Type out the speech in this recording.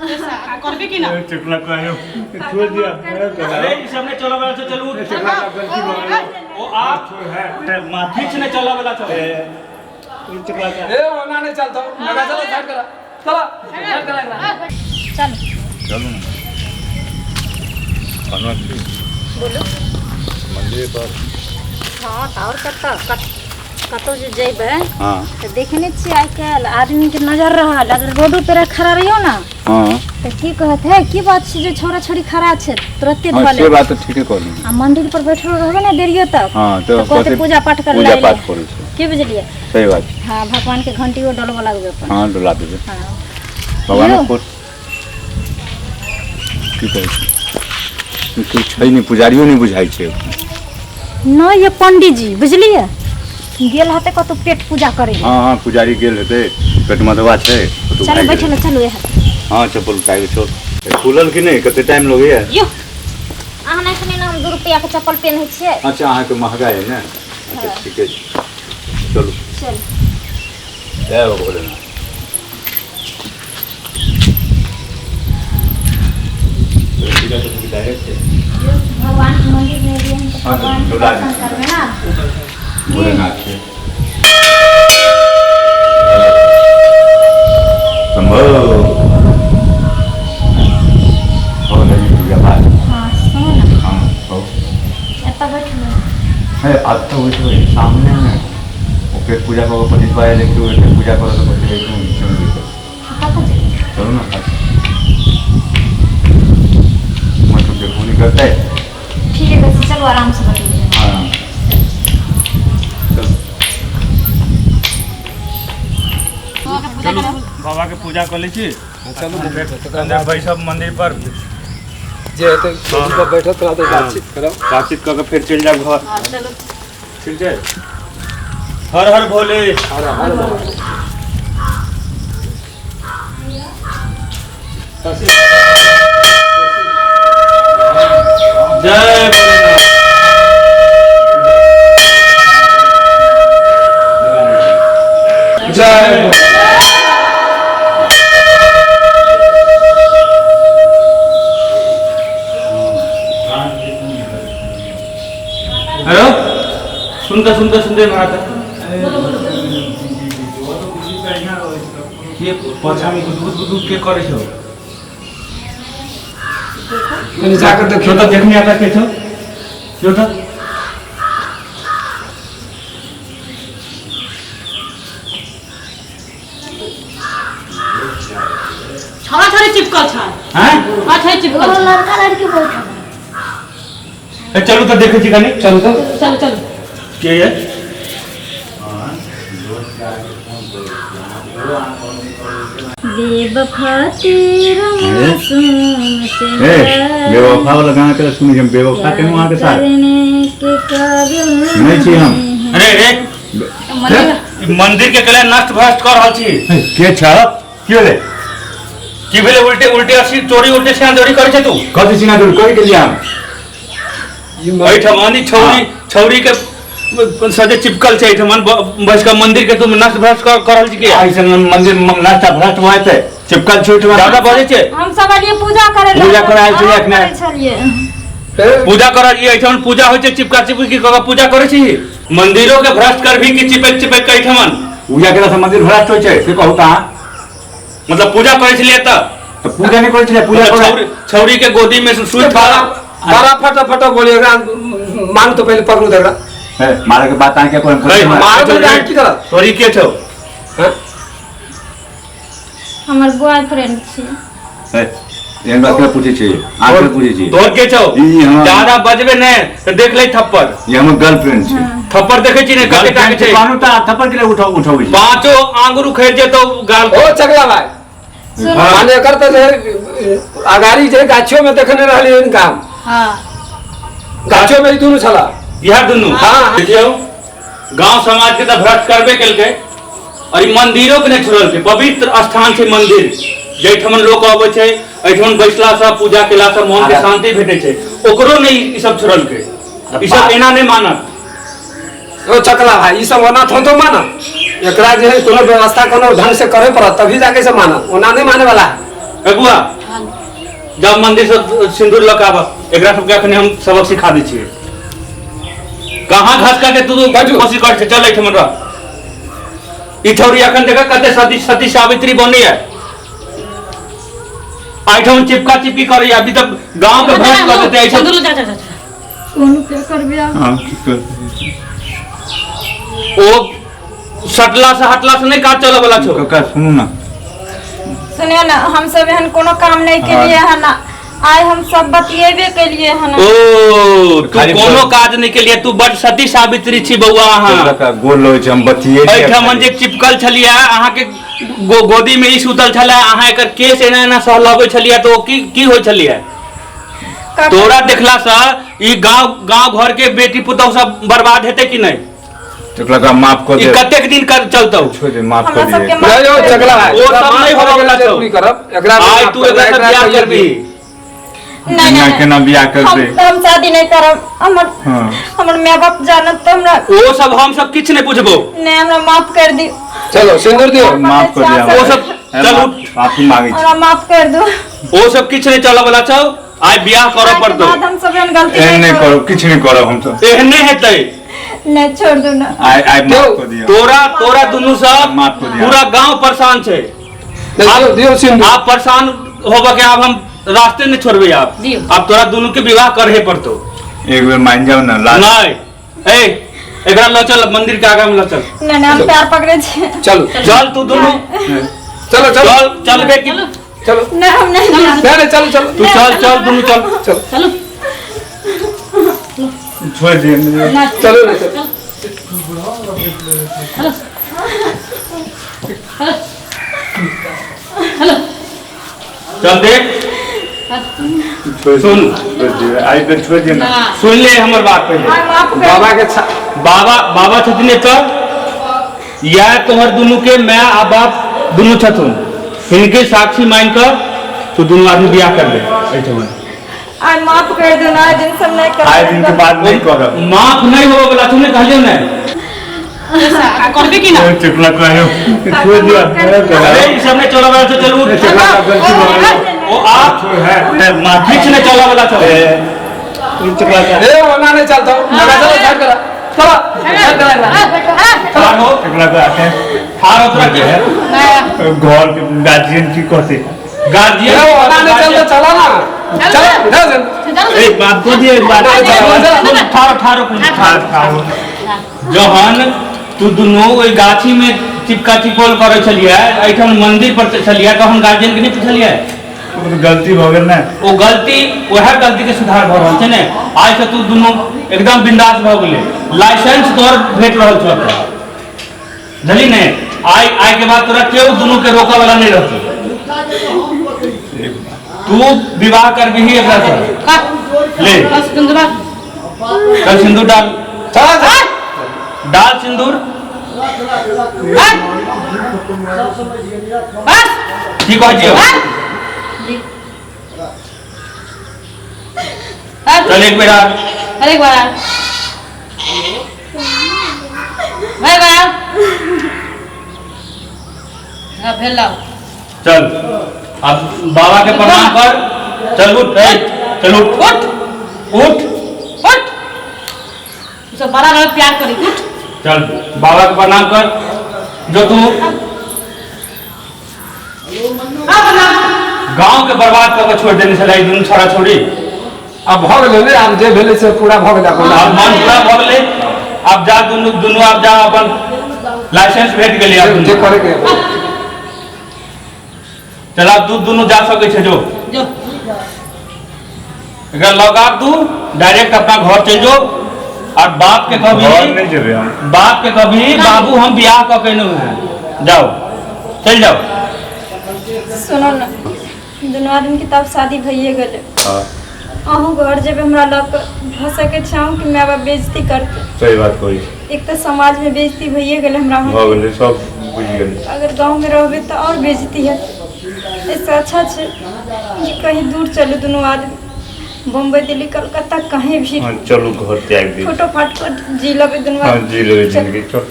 करबे कि ना चकला का है छोड़ दिया अरे इस हमने चला वाला से चलू चकला का गलती हो वो आप है माफी से चला वाला चले चकला का ए ओना नहीं चलता लगा चलो साइड करा चला साइड करा चल चलो ना अनुमति बोलो मंदिर पर हाँ और कतो जो जेबे हाँ तो देखने छी आइ काल आदमी के नजर रहल अगर रोड पे खड़ा रहियो ना हाँ तो की कहत है की बात छै जे छोरा छोरी खड़ा छै तुरंते हाँ धले से बात तो ठीक है कहली आ मंदिर पर बैठल रहबे ना देरियो तक हाँ तो कहते पूजा पाठ कर पूजा ले पाठ करै छै की बुझलिए सही बात हाँ भगवान के घंटी डलवा लागबे अपन हाँ डोला देबे हाँ भगवान यो। को की कहै छै कि छै नहीं पुजारियो नहीं बुझाई छै न ये पंडित जी बुझलिए गेल हते कतो पेट पूजा करे हाँ हाँ पुजारी गेल हेतै पेट मदवा छै तो चलो भाई बैठे चलो यहाँ हाँ चप्पल उठाए छोड़ खुलल कि नहीं कते टाइम लगे है यो अहाँ नहीं सुने ना हम 2 रुपया के चप्पल पहने छिए अच्छा अहाँ के महंगा है ना अच्छा ठीक है चलो चल जय हो भोलेनाथ भगवान के मंदिर में भी हम तो हाँ, भगवान के डोला दर्शन दी। करबे ना भोलेनाथ के संभव हो नहीं पूजा पाठ हाँ सुनो ना हाँ हो एता बैठो है अब तो वही सामने में वो पेट पूजा को पंडित भाई लेके वो पेट पूजा करो तो बच्चे लेके नीचे में लेके कता जे चलो ना मैं तो देखो नहीं करता है ठीक है बस चलो आराम से बैठो हाँ चलो बाबा के पूजा कर ली छी चलो अंदर बैठब मंदिर पर जे हेतै मंदिर पर बैठो तोरा तो बातचीत करो बातचीत करके फिर चल जाए घर हाँ चलो ठीक है हर हर भोले हर हर जय भोलेनाथ जय हेलो सुनते महाराज के पछा में गुदगुद के करे छो कनी जाकर देखियो क्यों तो देखने आता के छो क्यों तो छोरा छोरी चिपकल छ हैं हां छै चिपकल छ लड़का लड़की बैठो चलो तो देखे छी कनी चल तो चल चल के ये बेवफा तेरा मासूम ए बेवफा वाला गाना के सुनी हम बेवफा के वहां के साथ करने के काबिल नहीं छी हम अरे रे मंदिर के कले नष्ट भ्रष्ट कर रहल छी के छ क्यों ले की भेले उल्टे उल्टे असी चोरी उल्टे से चोरी करे छै तू कथि सिंगा दूर कोई के लिया ऐठमानी छौरी के सजे चिपकल छै ऐठमान बस का मंदिर के तुम नष्ट भ्रष्ट कर रहल छी के ऐसे मंदिर नाश्ता भ्रष्ट हुआ थे चिपकल छूट में ज्यादा बजे छै हम सब लिए पूजा करे पूजा करे आयल छी एखने। चलिए पूजा कर ई ऐठमन पूजा होय छै चिपका चिपकी की कका पूजा करे छी मंदिरों के भ्रष्ट कर भी की चिपक चिपक के ऐठमन पूजा के से मंदिर भ्रष्ट होय छै से कहू ता मतलब पूजा करे छलिए त तो पूजा नहीं करे छले पूजा करे छौरी के गोदी में सुई बारा फटा बोलिएगा मांग तो पहले पकड़ो देगा है मारे के बात आके नहीं, कोई मारो तो जान की तरह तोरी के छौ हमर बॉयफ्रेंड छी है एहन बात के पूछे छी आके पूछे छी तोर के छौ ई हाँ। ज्यादा बजबे ने तो देख ले थप्पड़ ये हमर गर्लफ्रेंड छै थप्पड़ देखे छी ने कते टाके छै कानू ता थप्पड़ के लिए उठाओ छी पांचो आंगुर उखड़ जेतो गाल ओ चगला भाई माने करते जे अगाड़ी जे गाछियों में देखने रहली काम हां गाछियों में ई दुनु छला यह दुनू हाँ। देखियो गांव समाज के तो भ्रष्ट करबे केलके और ई मंदिरों के नहीं छोड़ल के पवित्र स्थान छै मंदिर जैठमन लोग आबै छै ऐठमन बैसला से पूजा केला से मन के शांति भेटै छै ओकरो नहीं ई सब छोड़ल के ई सब एना नहीं मानत ओ चकला भाई ई सब होना तो माना एकरा जे है कोनो व्यवस्था कोनो ढंग से करे पड़त तभी जाके से माना ओना नहीं माने वाला अगुआ जब मंदिर से सिंदूर लगावा एकरा सबके अखने हम सबक सिखा दै छियै कहाँ घस के तू कोशिश कर चल एठमन रह ई छौरी अखन देखा कते सती सावित्री बनी है आइठम चिपका चिपकी करे अभी तक गांव के भ्रष्ट कर देते ऐसे सिंदूर जा जा जा सोनू क्या करबे हां की कर ओ सटला से हटला से नहीं काज चले वाला छौ काका सुनू ना सुनियो ना हम सब एहन कोनो काम नहीं के लिए है ना आय हम सब बतिएबे के लिए है ना ओ तू खाली कोनो बोल। काज नहीं के लिए तू बड़ सती सावित्री छी बउआ अहाँ काका गोल लोय छै हम बतिए एठमन जे चिपकल छलिया अहाँ के गोदी में ई सुतल छले अहाँ एकर केस एना एना सहलाबै छलिया तो की होय छलिया तोरा देखला से ई गांव घर के बेटी पुतौ सब बर्बाद हेते कि नहीं तकला का माफ कर ई दे कतेक दिन कर चलतौ छोड़ दे माफ हमरा कर सबके दे माफ जो चगला है वो सब नहीं होबे वाला छौ नहीं करब एकरा आय तू एकरा से बियाह करबी नहीं ना केना बियाह कर दे हम शादी नहीं करब हमर हां हमर माय बाप जानत तो हमरा ओ सब हम सब किछ नहीं बुझबो ने हमरा माफ कर दी चलो सिंदूर दियो माफ कर दिया वो सब चलू माफी मांगे छी हमरा माफ कर दो ओ सब किछ नहीं चले वाला छौ आय बियाह करब पड़तौ बाद हम सब एहन गलती एहन नहीं नहीं करो किछ नहीं करो हम तो एहने हेतै नहीं छोड़ दो ना आई माफ कर दिया तोरा दुनु सब माफ कर दिया पूरा गांव परेशान छे दियो दियो सिंदूर आप परेशान होबा के अब हम रास्ते नहीं छोड़बे आप दियो। अब तोरा दोनों के विवाह करहे पड़तो एक बार मान जाओ ना लास्ट नहीं ए एकरा ल चल मंदिर के आगे में ल चल नहीं हम प्यार पकड़े छे चलो चल तू दोनों चलो चलो चल चलबे कि चलो नहीं हम नहीं नहीं चलो चलो तू चल दोनों चल चलो चलो छोड़ दे चलो हेलो हेलो चल देख सुन आई पे छोड़ दे ना सुन ले हमर बात पहले माफ कर बाबा के बाबा छथिन तर या तोहर दोनों के मैं आ बाप दोनों छथुन इनके साक्षी मान कर तू दोनों आदमी बियाह कर दे ऐठमन आज माफ कर दो ना दिन सब नहीं कर आज दिन के बाद नहीं करब माफ नहीं हो वाला तूने कहलियो ना करबे कि ना चकला कहो छोड़ दिया अरे ई सब ने चला वाला तो चलू चकला का गलती हो गई ओ आप है माफी बीच में चला वाला तो चकला का ए ओना नहीं चलता लगा चलो साइड करा चलो साइड करा ठार हो चकला का आते ठार हो तोरा के है घर के गार्जियन की कहते ए गार्जियन ओना नहीं चलता चला ना चलो एक बात को दिए एक बात ठार जहन तू दोनों ओई गाछी में चिपका चिपोल करे छलिए ऐठन मंदिर पर छलिए तहन गार्जियन के नहीं पूछलिए तो गलती हो गई ना वो गलती वह गलती के सुधार भ रहल छै ने आज से तू दोनों एकदम बिंदास भ गेले लाइसेंस तोर भेट रहल छ जली ने आई के बाद तोरा केहू दोनों के रोका वाला नहीं रहतौ तू विवाह कर भी ही एकरा से ले बस सिंदूर कल सिंदूर डाल चला डाल सिंदूर बस की कह दियो चल एक बेर आ अरे बार भाई बार अब भेल लाओ चल अब बाबा के प्रणाम कर चल उठ चल उठ उठ उठ तू सब बड़ा रह प्यार करी उठ चल बाबा के प्रणाम कर जो तू गांव के बर्बाद करके छोड़ देने से दुनू छोड़ा छोड़ी अब भ गेलै आब जे भेलै से पूरा भ गेलै अब मन पूरा भ गेलै अब जा दुनू अब जा अपन लाइसेंस भेट गेलै अब जे करे के चल अब दुनू जा सकै छै जो जो अगर लगा तू डायरेक्ट अपना घर चल जो और बाप के घर नहीं कभी जेबे हम बाप के कभी बाबू हम बियाह क के नहीं है जाओ चल जाओ सुनो ना दोनों आदमी की तब शादी भइए गेले हां अहूँ घर जब हमरा लग भ सके छाऊं कि माय बाप बेइज्जती करते सही बात कोई एक तो समाज में बेइज्जती भइए गेले हमरा हो गेलै सब बुझ गेलै अगर गांव में रहबे तो और बेइज्जती है इससे अच्छा है कि कहीं दूर चलो दोनों आदमी बम्बई दिल्ली कलकत्ता कहीं भी चलू घर त्याग दी फोटो फाट कर जी लगे दोनों हाँ आदमी जी ले जिंदगी चल